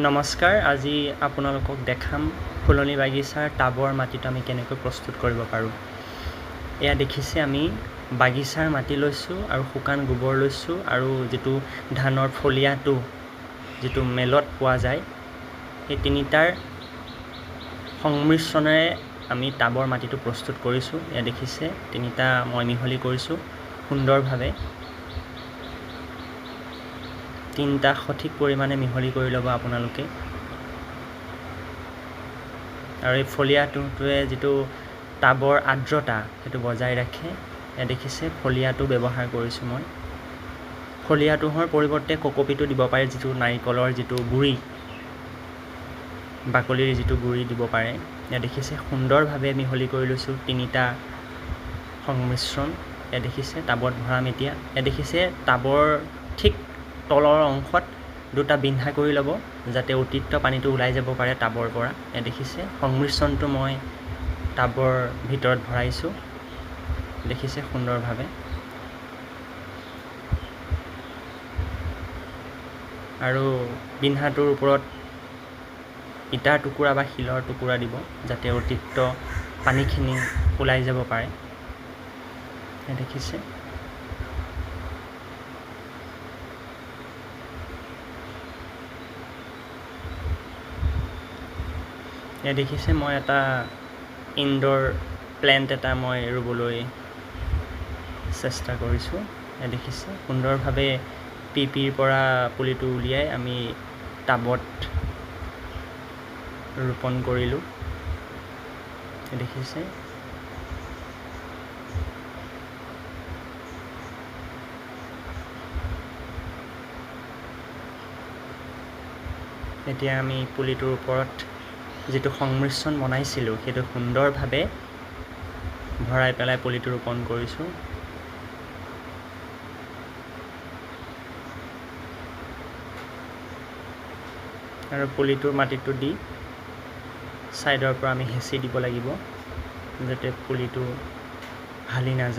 নমস্কাৰ, আজি আপোনালোকক দেখাম ফুলনি বাগিচাৰ টাবৰ মাটিটো আমি কেনেকৈ প্ৰস্তুত কৰিব পাৰোঁ। এয়া দেখিছে, আমি বাগিচাৰ মাটি লৈছোঁ আৰু শুকান গোবৰ লৈছোঁ আৰু যিটো ধানৰ ফলিয়াটো যিটো মেলত পোৱা যায়, সেই তিনিটাৰ সংমিশ্ৰণেৰে আমি টাবৰ মাটিটো প্ৰস্তুত কৰিছোঁ। এয়া দেখিছে, তিনিটা মই মিহলি কৰিছোঁ সুন্দৰভাৱে। তিনিটা সঠিক পৰিমাণে মিহলি কৰি ল'ব আপোনালোকে। আৰু এই ফলিয়াটোৱে যিটো টাবৰ আৰ্দ্ৰতা সেইটো বজাই ৰাখে। এয়া দেখিছে, ফলিয়াটো ব্যৱহাৰ কৰিছোঁ মই। ফলিয়াটোৰ পৰিৱৰ্তে কক'পিটো দিব পাৰে, যিটো নাৰিকলৰ যিটো গুড়ি, বাকলিৰ যিটো গুড়ি দিব পাৰে। এয়া দেখিছে, সুন্দৰভাৱে মিহলি কৰি লৈছোঁ তিনিটা সংমিশ্ৰণ। এয়া দেখিছে, টাবত ভৰাম এতিয়া। এয়া দেখিছে, টাবৰ ঠিক তলৰ অংশত দুটা বিন্ধা কৰি ল'ব, যাতে অতিৰিক্ত পানীটো ওলাই যাব পাৰে টাবৰ পৰা। এয়া দেখিছে, সংমিশ্ৰণটো মই টাবৰ ভিতৰত ভৰাইছোঁ। দেখিছে সুন্দৰভাৱে। আৰু বিন্ধাটোৰ ওপৰত ইটাৰ টুকুৰা বা শিলৰ টুকুৰা দিব, যাতে অতিৰিক্ত পানীখিনি ওলাই যাব পাৰে। এয়া দেখিছে। এয়া দেখিছে, মই এটা ইনডোৰ প্লেণ্ট এটা মই ৰুবলৈ চেষ্টা কৰিছোঁ। এয়া দেখিছে, সুন্দৰভাৱে পিৰ পৰা পুলিটো উলিয়াই আমি টাবত ৰোপণ কৰিলোঁ। দেখিছে, এতিয়া আমি পুলিটোৰ ওপৰত যিটো সংমিশ্ৰণ বনাইছিলোঁ সেইটো সুন্দৰভাৱে ভৰাই পেলাই পুলিটো ৰোপণ কৰিছোঁ। আৰু পুলিটোৰ মাটিটো দি ছাইডৰ পৰা আমি হেঁচি দিব লাগিব, যাতে পুলিটো হালি নাযায়।